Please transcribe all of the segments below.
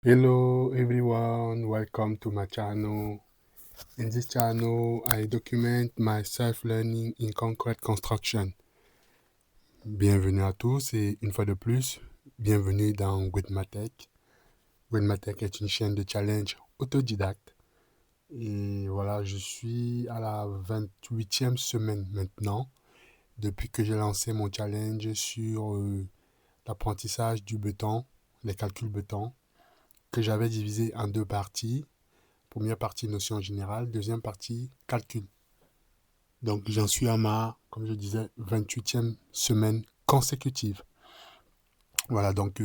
Hello everyone, welcome to my channel. In this channel, I document my self-learning in concrete construction. Bienvenue à tous et une fois de plus, bienvenue dans Widmatech. Widmatech est une chaîne de challenge autodidacte. Et voilà, je suis à la 28e semaine maintenant, depuis que j'ai lancé mon challenge sur l'apprentissage du béton, les calculs béton, que j'avais divisé en deux parties. Première partie, notion générale. Deuxième partie, calcul. Donc, j'en suis à ma, comme je disais, 28e semaine consécutive. Voilà, donc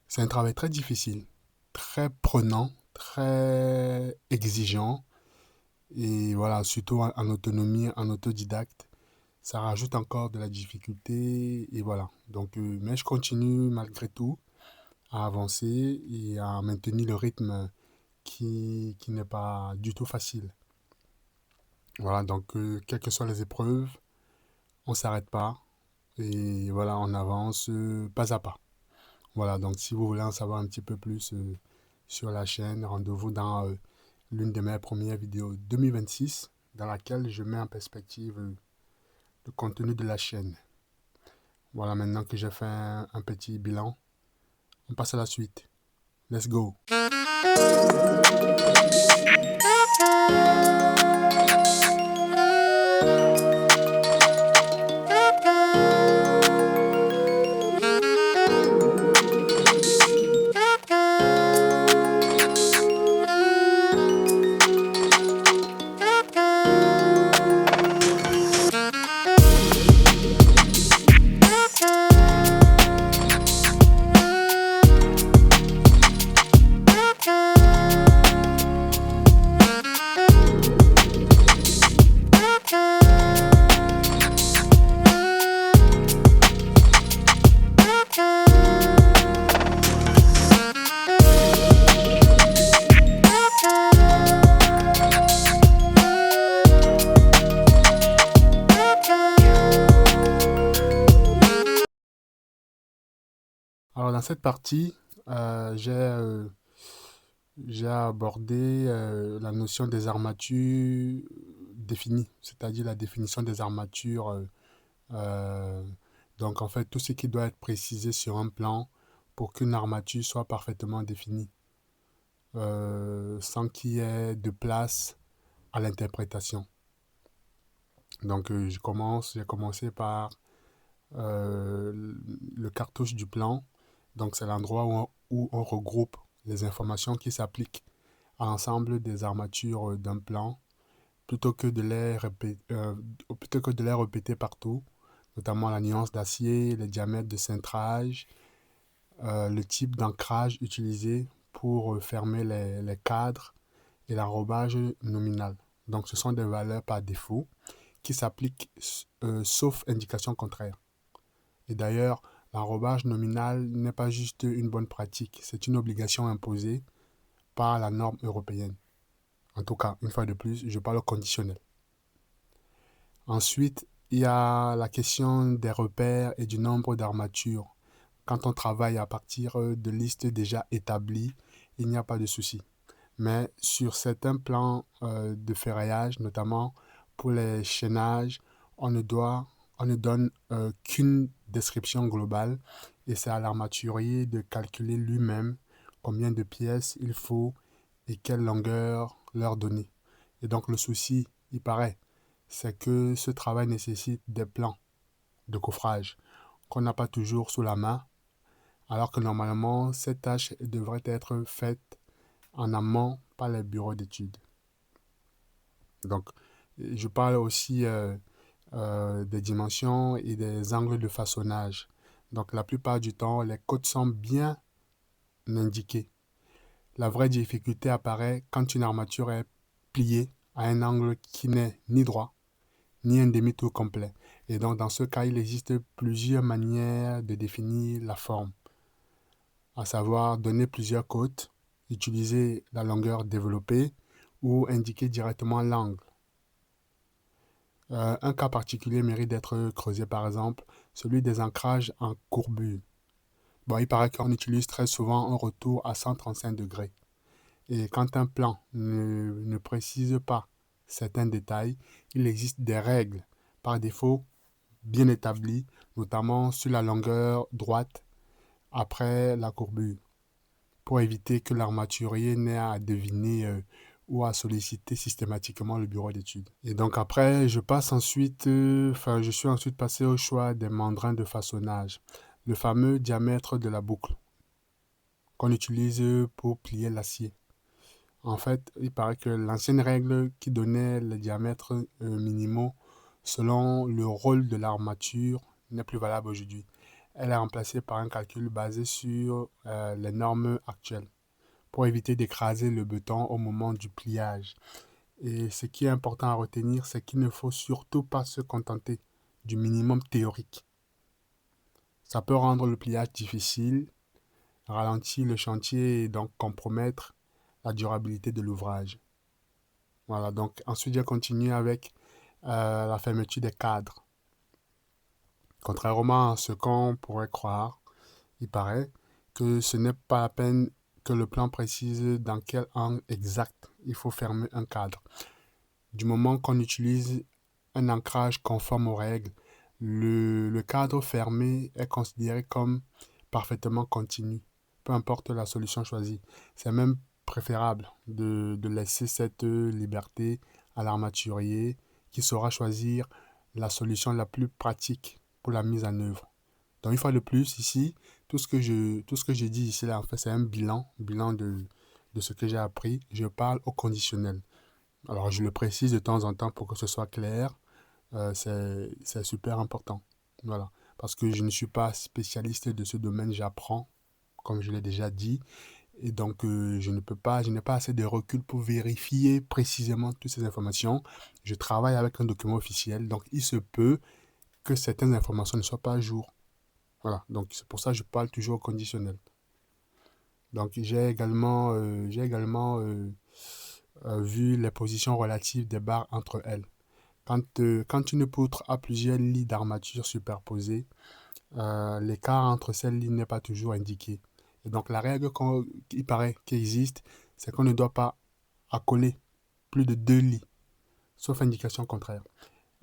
c'est un travail très difficile, très prenant, très exigeant. Et voilà, surtout en autonomie, en autodidacte, ça rajoute encore de la difficulté. Et voilà, donc, mais je continue malgré tout à avancer et à maintenir le rythme qui n'est pas du tout facile. Voilà, donc quelles que soient les épreuves, on ne s'arrête pas et voilà, on avance pas à pas. Voilà, donc si vous voulez en savoir un petit peu plus sur la chaîne, rendez-vous dans l'une de mes premières vidéos 2026 dans laquelle je mets en perspective le contenu de la chaîne. Voilà, maintenant que j'ai fait un petit bilan, on passe à la suite. Let's go! Alors dans cette partie, j'ai abordé la notion des armatures définies, c'est-à-dire la définition des armatures. Euh, donc en fait, tout ce qui doit être précisé sur un plan pour qu'une armature soit parfaitement définie, sans qu'il y ait de place à l'interprétation. Donc j'ai commencé par le cartouche du plan. Donc c'est l'endroit où on regroupe les informations qui s'appliquent à l'ensemble des armatures d'un plan plutôt que de les répéter partout, notamment la nuance d'acier, les diamètres de cintrage, le type d'ancrage utilisé pour fermer les cadres et l'enrobage nominal. Donc ce sont des valeurs par défaut qui s'appliquent sauf indication contraire. Et d'ailleurs, l'enrobage nominal n'est pas juste une bonne pratique, c'est une obligation imposée par la norme européenne. En tout cas, une fois de plus, je parle au conditionnel. Ensuite, il y a la question des repères et du nombre d'armatures. Quand on travaille à partir de listes déjà établies, il n'y a pas de souci. Mais sur certains plans de ferraillage, notamment pour les chaînages, on ne doit, on ne donne qu'une description globale et c'est à l'armaturier de calculer lui-même combien de pièces il faut et quelle longueur leur donner. Et donc le souci, il paraît, c'est que ce travail nécessite des plans de coffrage qu'on n'a pas toujours sous la main, alors que normalement, cette tâche devrait être faite en amont par les bureaux d'études. Donc, je parle aussi des dimensions et des angles de façonnage. Donc, la plupart du temps, les codes sont bien indiqués. La vraie difficulté apparaît quand une armature est pliée à un angle qui n'est ni droit, ni un demi-tour complet. Et donc, dans ce cas, il existe plusieurs manières de définir la forme, à savoir donner plusieurs côtes, utiliser la longueur développée ou indiquer directement l'angle. Un cas particulier mérite d'être creusé, par exemple, celui des ancrages en courbure. Bon, il paraît qu'on utilise très souvent un retour à 135 degrés. Et quand un plan ne précise pas certains détails, il existe des règles par défaut bien établies, notamment sur la longueur droite après la courbure, pour éviter que l'armaturier n'ait à deviner ou à solliciter systématiquement le bureau d'études. Et donc après, je suis ensuite passé au choix des mandrins de façonnage, le fameux diamètre de la boucle qu'on utilise pour plier l'acier. En fait, il paraît que l'ancienne règle qui donnait les diamètres minimaux selon le rôle de l'armature n'est plus valable aujourd'hui. Elle est remplacée par un calcul basé sur les normes actuelles pour éviter d'écraser le béton au moment du pliage. Et ce qui est important à retenir, c'est qu'il ne faut surtout pas se contenter du minimum théorique. Ça peut rendre le pliage difficile, ralentir le chantier et donc compromettre la durabilité de l'ouvrage. Voilà, donc ensuite j'ai continué avec la fermeture des cadres. Contrairement à ce qu'on pourrait croire, il paraît que ce n'est pas la peine que le plan précise dans quel angle exact il faut fermer un cadre. Du moment qu'on utilise un ancrage conforme aux règles, le cadre fermé est considéré comme parfaitement continu, peu importe la solution choisie. C'est même préférable de laisser cette liberté à l'armaturier qui saura choisir la solution la plus pratique pour la mise en œuvre. Donc une fois de plus, ici, tout ce que je dis ici, là, en fait, c'est un bilan de ce que j'ai appris. Je parle au conditionnel. Alors, je le précise de temps en temps pour que ce soit clair. C'est super important. Voilà. Parce que je ne suis pas spécialiste de ce domaine, j'apprends, comme je l'ai déjà dit. Et donc, je n'ai pas assez de recul pour vérifier précisément toutes ces informations. Je travaille avec un document officiel, donc il se peut que certaines informations ne soient pas à jour. Voilà. Donc, c'est pour ça que je parle toujours au conditionnel. Donc, j'ai également vu les positions relatives des barres entre elles. Quand une poutre a plusieurs lits d'armature superposés, l'écart entre ces lits n'est pas toujours indiqué. Et donc la règle il paraît qui existe, c'est qu'on ne doit pas accoler plus de deux lits, sauf indication contraire.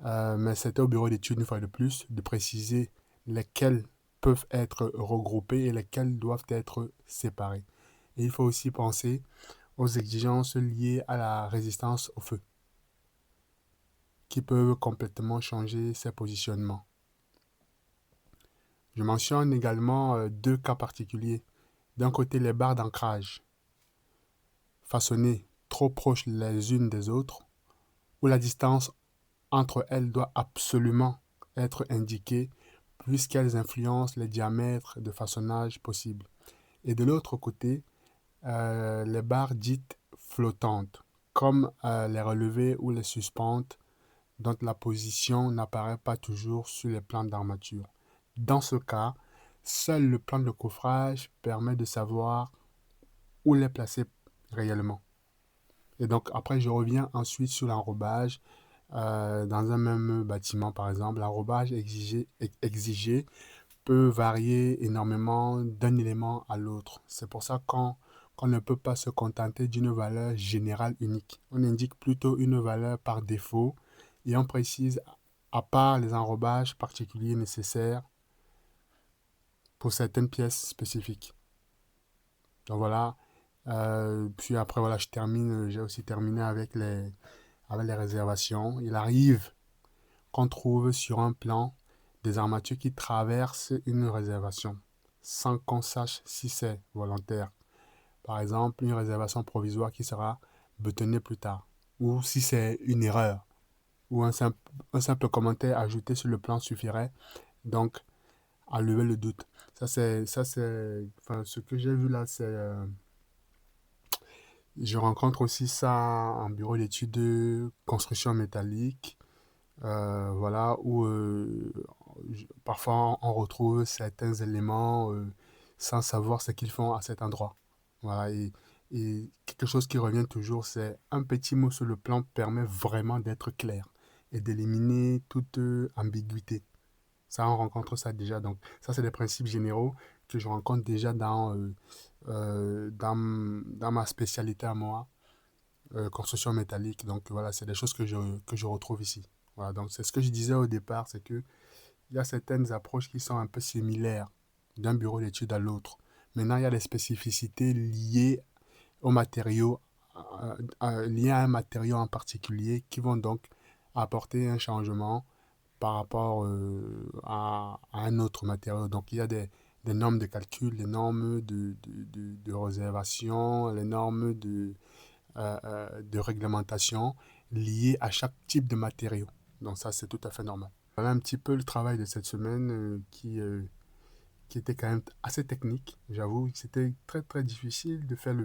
Mais c'était au bureau d'études, une fois de plus, de préciser lesquels peuvent être regroupés et lesquels doivent être séparés. Et il faut aussi penser aux exigences liées à la résistance au feu, qui peuvent complètement changer ces positionnements. Je mentionne également deux cas particuliers. D'un côté, les barres d'ancrage, façonnées trop proches les unes des autres, où la distance entre elles doit absolument être indiquée puisqu'elles influencent les diamètres de façonnage possibles. Et de l'autre côté, les barres dites flottantes, comme les relevés ou les suspentes, dont la position n'apparaît pas toujours sur les plans d'armature. Dans ce cas, seul le plan de coffrage permet de savoir où les placer réellement. Et donc après, je reviens ensuite sur l'enrobage. Dans un même bâtiment, par exemple, l'enrobage exigé peut varier énormément d'un élément à l'autre. C'est pour ça qu'on ne peut pas se contenter d'une valeur générale unique. On indique plutôt une valeur par défaut et on précise à part les enrobages particuliers nécessaires pour certaines pièces spécifiques. Donc voilà. Puis après, voilà, j'ai aussi terminé avec les réservations. Il arrive qu'on trouve sur un plan des armatures qui traversent une réservation sans qu'on sache si c'est volontaire. Par exemple, une réservation provisoire qui sera bétonnée plus tard. Ou si c'est une erreur. Ou un simple commentaire ajouté sur le plan suffirait donc à lever le doute. Enfin, ce que j'ai vu là, je rencontre aussi ça en bureau d'études de construction métallique, voilà, où parfois on retrouve certains éléments sans savoir ce qu'ils font à cet endroit. Voilà, et quelque chose qui revient toujours, c'est un petit mot sur le plan permet vraiment d'être clair et d'éliminer toute ambiguïté. Ça, on rencontre ça déjà. Donc, ça, c'est des principes généraux que je rencontre déjà dans ma spécialité à moi, construction métallique. Donc voilà, c'est des choses que je retrouve ici. Voilà, donc c'est ce que je disais au départ, c'est que il y a certaines approches qui sont un peu similaires d'un bureau d'études à l'autre. Maintenant, il y a des spécificités liées aux matériaux, liées à un matériau en particulier qui vont donc apporter un changement par rapport à un autre matériau. Donc, il y a des normes de calcul, des normes de réservation, les normes de réglementation liées à chaque type de matériau. Donc, ça, c'est tout à fait normal. Voilà un petit peu le travail de cette semaine qui était quand même assez technique. J'avoue que c'était très très difficile de faire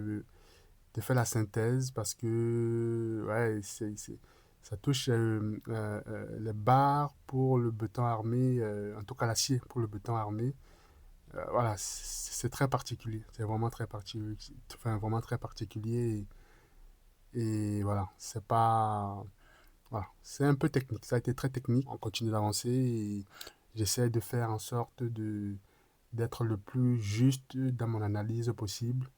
la synthèse parce que ouais, ça touche les barres pour le béton armé, en tout cas l'acier pour le béton armé. Voilà, c'est très particulier. C'est vraiment très particulier. Enfin, vraiment très particulier. Et voilà, c'est pas. Voilà, c'est un peu technique. Ça a été très technique. On continue d'avancer et j'essaie de faire en sorte d'être le plus juste dans mon analyse possible,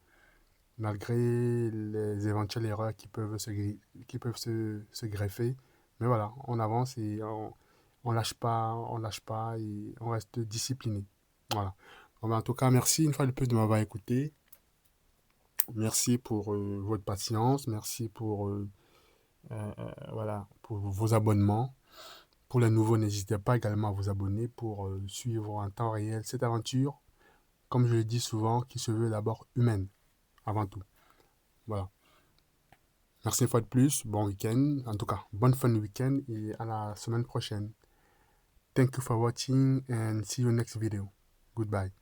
malgré les éventuelles erreurs qui peuvent se greffer. Mais voilà, on avance et on lâche pas et on reste discipliné. Voilà. Bon, ben, en tout cas, merci une fois de plus de m'avoir écouté. Merci pour votre patience. Merci pour, voilà, pour vos abonnements. Pour les nouveaux, n'hésitez pas également à vous abonner pour suivre en temps réel cette aventure, comme je le dis souvent, qui se veut d'abord humaine, avant tout. Voilà. Merci une fois de plus. Bon week-end. En tout cas, bonne fin de week-end et à la semaine prochaine. Thank you for watching and see you next video. Goodbye.